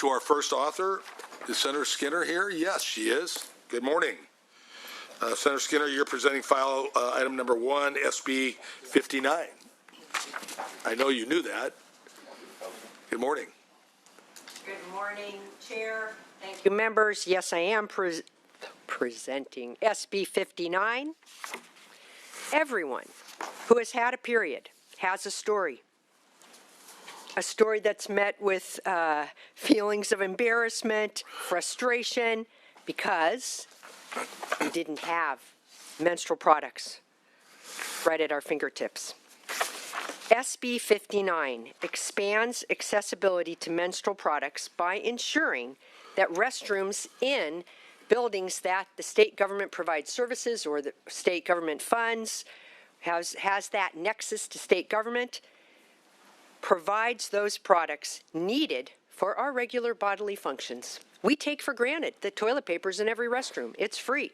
to our first author. Is Senator Skinner here? Yes, she is. Good morning. Senator Skinner, you're presenting file item number 1, SB 59. I know you knew that. Good morning. Good morning, Chair. Thank you, members. Yes, I am presenting SB 59. Everyone who has had a period has a story that's met with feelings of embarrassment, frustration, because we didn't have menstrual products right at our fingertips. SB 59 expands accessibility to menstrual products by ensuring that restrooms in buildings that the state government provides services or the state government funds, has that nexus to state government, provides those products needed for our regular bodily functions. We take for granted that toilet paper's in every restroom. It's free.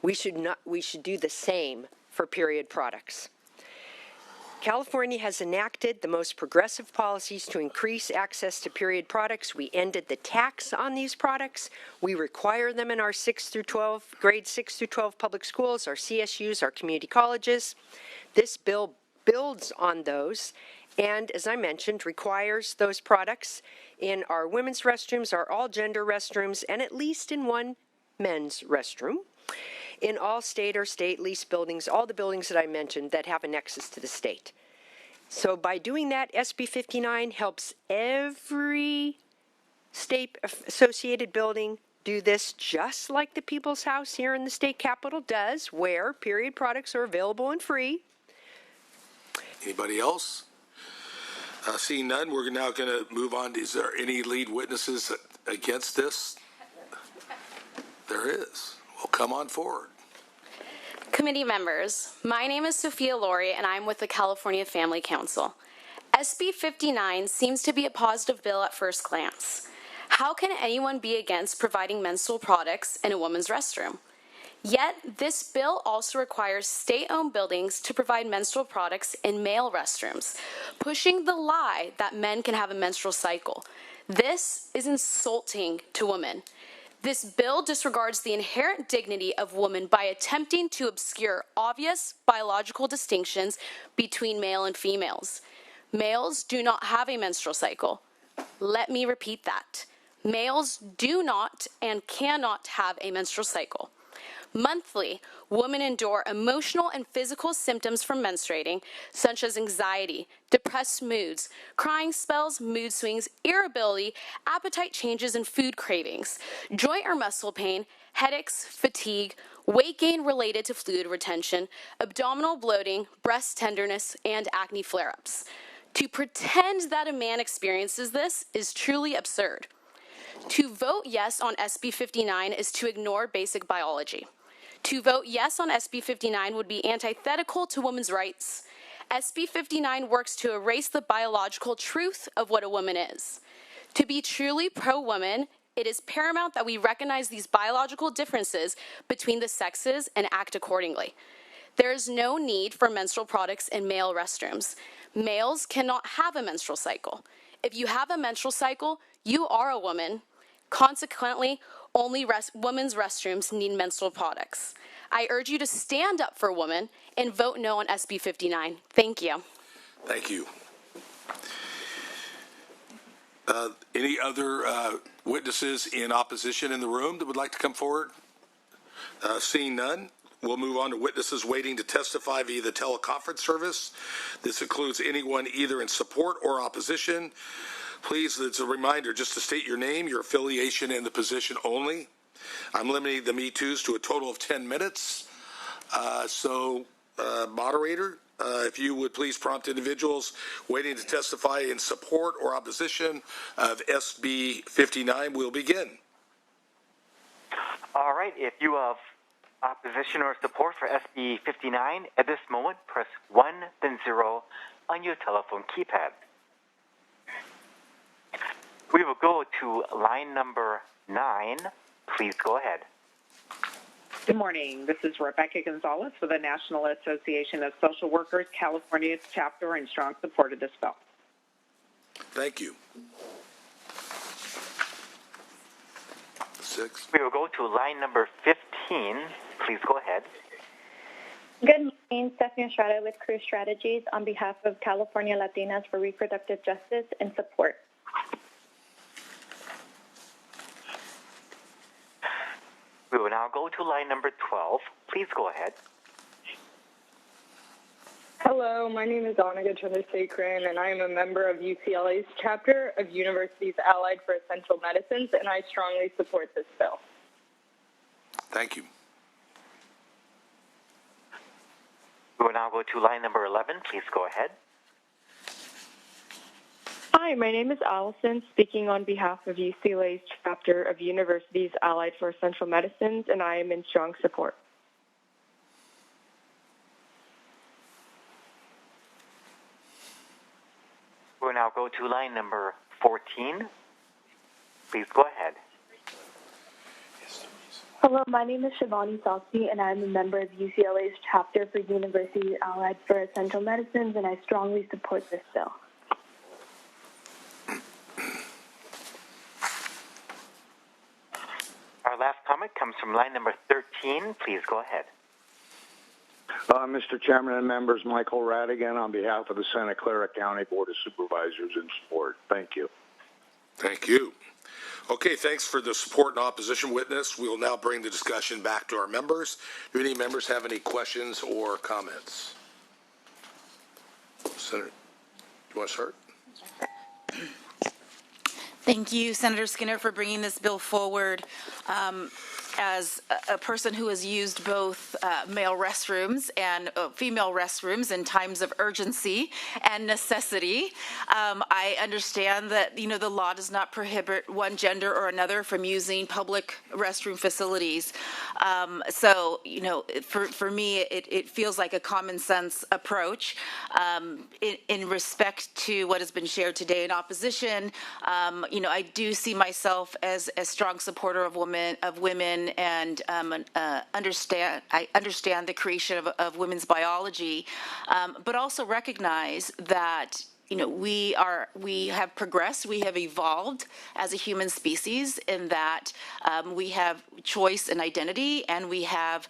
We should do the same for period products. California has enacted the most progressive policies to increase access to period products. We ended the tax on these products. We require them in our grade 6 through 12 public schools, our CSUs, our community colleges. This bill builds on those and, as I mentioned, requires those products in our women's restrooms, our all-gender restrooms, and at least in one men's restroom, in all state or state-leased buildings, all the buildings that I mentioned that have a nexus to the state. So by doing that, SB 59 helps every state-associated building do this, just like the People's House here in the state capitol does, where period products are available and free. Anybody else? Seeing none, we're now going to move on. Is there any lead witnesses against this? There is. Well, come on forward. Committee members, my name is Sophia Lorey, and I'm with the California Family Council. SB 59 seems to be a positive bill at first glance. How can anyone be against providing menstrual products in a woman's restroom? Yet, this bill also requires state-owned buildings to provide menstrual products in male restrooms, pushing the lie that men can have a menstrual cycle. This is insulting to women. This bill disregards the inherent dignity of women by attempting to obscure obvious biological distinctions between male and females. Males do not have a menstrual cycle. Let me repeat that. Males do not and cannot have a menstrual cycle. Monthly, women endure emotional and physical symptoms from menstruating, such as anxiety, depressed moods, crying spells, mood swings, irritability, appetite changes, and food cravings, joint or muscle pain, headaches, fatigue, weight gain related to fluid retention, abdominal bloating, breast tenderness, and acne flare-ups. To pretend that a man experiences this is truly absurd. To vote yes on SB 59 is to ignore basic biology. To vote yes on SB 59 would be antithetical to women's rights. SB 59 works to erase the biological truth of what a woman is. To be truly pro-woman, it is paramount that we recognize these biological differences between the sexes and act accordingly. There is no need for menstrual products in male restrooms. Males cannot have a menstrual cycle. If you have a menstrual cycle, you are a woman. Consequently, only women's restrooms need menstrual products. I urge you to stand up for women and vote no on SB 59. Thank you. Thank you. Any other witnesses in opposition in the room that would like to come forward? Seeing none, we'll move on to witnesses waiting to testify via the teleconference service. This includes anyone either in support or opposition. Please, it's a reminder just to state your name, your affiliation, and the position only. I'm limiting the Me Too's to a total of 10 minutes. Moderator, if you would please prompt individuals waiting to testify in support or opposition of SB 59, we'll begin. All right, if you have opposition or support for SB 59, at this moment, press 1, then 0 on your telephone keypad. We will go to line number 9. Please go ahead. Good morning. This is Rebecca Gonzalez with the National Association of Social Workers, California chapter, in strong support of this bill. Thank you. 6. We will go to line number 15. Please go ahead. Good morning, Stephanie Estrada with Crew Strategies on behalf of California Latinas for Reproductive Justice and Support. We will now go to line number 12. Please go ahead. Hello, my name is Annika Chandrasekharan, and I am a member of UCLA's chapter of Universities Allied for Essential Medicines, and I strongly support this bill. Thank you. We will now go to line number 11. Please go ahead. Hi, my name is Allison, speaking on behalf of UCLA's chapter of Universities Allied for Essential Medicines, and I am in strong support. We will now go to line number 14. Please go ahead. Hello, my name is Shivani Salsi, and I'm a member of UCLA's chapter for Universities Allied for Essential Medicines, and I strongly support this bill. Our last comment comes from line number 13. Please go ahead. Mr. Chairman and members, Michael Radigan on behalf of the Santa Clara County Board of Supervisors in support. Thank you. Thank you. Okay, thanks for the support and opposition witness. We will now bring the discussion back to our members. Do any members have any questions or comments? Senator, do you want to start? Thank you, Senator Skinner, for bringing this bill forward. As a person who has used both male restrooms and female restrooms in times of urgency and necessity, I understand that, the law does not prohibit one gender or another from using public restroom facilities. So, for me, it feels like a common sense approach. In respect to what has been shared today in opposition, I do see myself as a strong supporter of women, and I understand the creation of women's biology, but also recognize that we have progressed, we have evolved as a human species in that we have choice in identity, and we have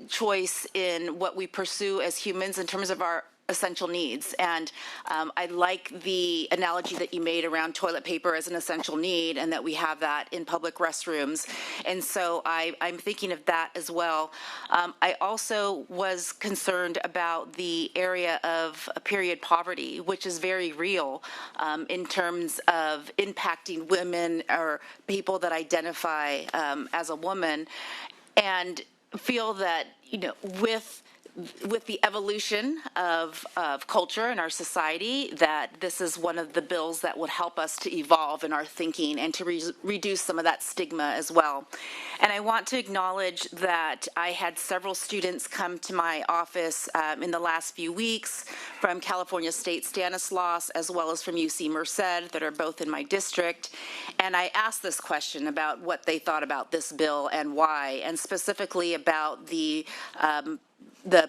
choice in what we pursue as humans in terms of our essential needs. And I like the analogy that you made around toilet paper as an essential need, and that we have that in public restrooms. And so I'm thinking of that as well. I also was concerned about the area of period poverty, which is very real in terms of impacting women or people that identify as a woman, and feel that, with the evolution of culture in our society, that this is one of the bills that would help us to evolve in our thinking and to reduce some of that stigma as well. And I want to acknowledge that I had several students come to my office in the last few weeks from California State Stanislaus as well as from UC Merced that are both in my district. And I asked this question about what they thought about this bill and why, and specifically about the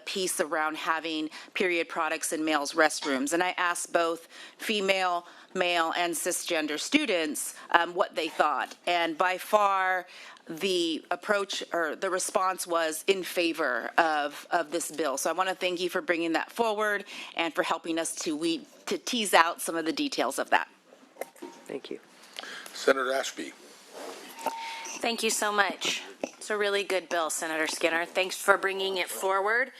piece around having period products in males' restrooms. And I asked both female, male, and cisgender students what they thought. And by far, the approach or the response was in favor of this bill. So I want to thank you for bringing that forward and for helping us to tease out some of the details of that. Thank you. Senator Ashby. Thank you so much. It's a really good bill, Senator Skinner. Thanks for bringing it forward.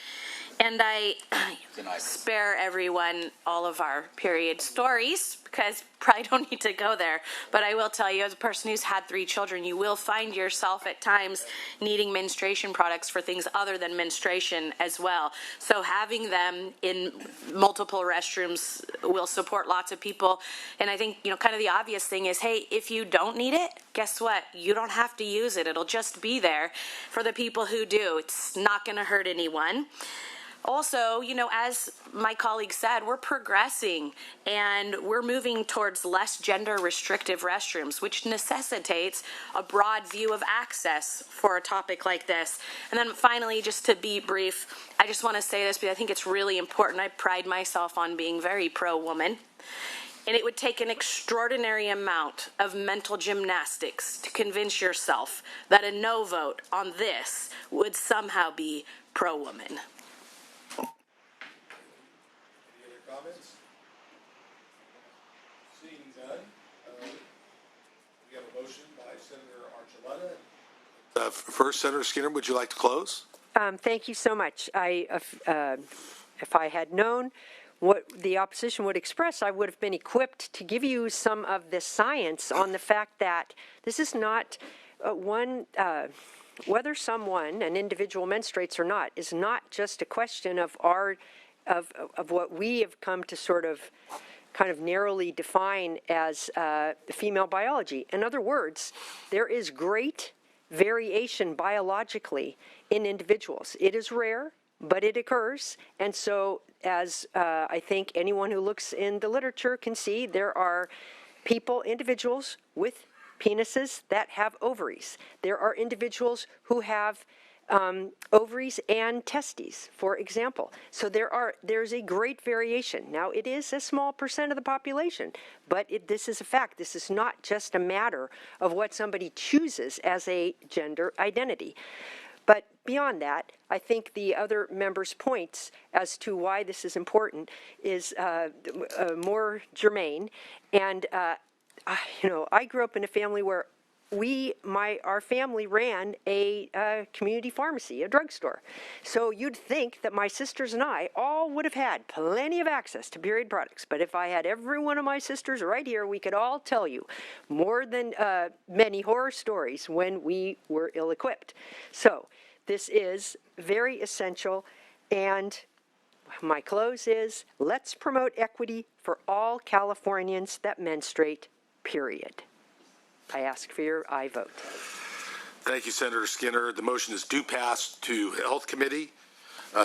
And I spare everyone all of our period stories because probably don't need to go there. But I will tell you, as a person who's had 3 children, you will find yourself at times needing menstruation products for things other than menstruation as well. So having them in multiple restrooms will support lots of people. And I think, kind of the obvious thing is, hey, if you don't need it, guess what? You don't have to use it. It'll just be there for the people who do. It's not going to hurt anyone. Also, as my colleague said, we're progressing and we're moving towards less gender restrictive restrooms, which necessitates a broad view of access for a topic like this. And then finally, just to be brief, I just want to say this because I think it's really important. I pride myself on being very pro-woman. And it would take an extraordinary amount of mental gymnastics to convince yourself that a no vote on this would somehow be pro-woman. Any other comments? Seeing none, we have a motion by Senator Archuleta. First, Senator Skinner, would you like to close? Thank you so much. If I had known what the opposition would express, I would have been equipped to give you some of the science on the fact that this is not whether an individual menstruates or not, is not just a question of what we have come to sort of kind of narrowly define as female biology. In other words, there is great variation biologically in individuals. It is rare, but it occurs, and so as I think anyone who looks in the literature can see, there are individuals with penises that have ovaries. There are individuals who have ovaries and testes, for example. So there's a great variation. Now, it is a small percent of the population, but this is a fact. This is not just a matter of what somebody chooses as a gender identity. But beyond that, I think the other members' points as to why this is important is more germane. And, I grew up in a family where our family ran a community pharmacy, a drugstore. So you'd think that my sisters and I all would have had plenty of access to period products. But if I had every one of my sisters right here, we could all tell you more than many horror stories when we were ill-equipped. So this is very essential, and my close is, let's promote equity for all Californians that menstruate, period. I ask for your aye vote. Thank you, Senator Skinner. The motion is due pass to Health Committee.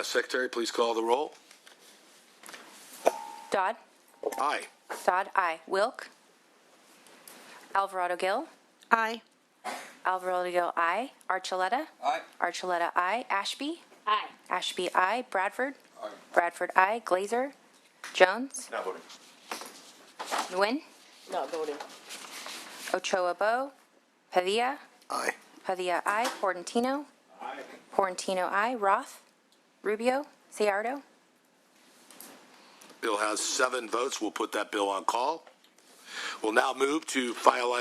Secretary, please call the roll. Dodd? Aye. Dodd, aye. Wilk? Alvarado-Gill? Aye. Alvarado-Gill, aye. Archuleta? Aye. Archuleta, aye. Ashby? Aye. Ashby, aye. Bradford? Aye. Bradford, aye. Glazer? Jones? Not voting. Nguyen? Not voting. Ochoa Bo? Padilla? Aye. Padilla, aye. Portantino? Aye. Portantino, aye. Roth? Rubio? Ciardo? Bill has 7 votes. We'll put that bill on call. We'll now move to file item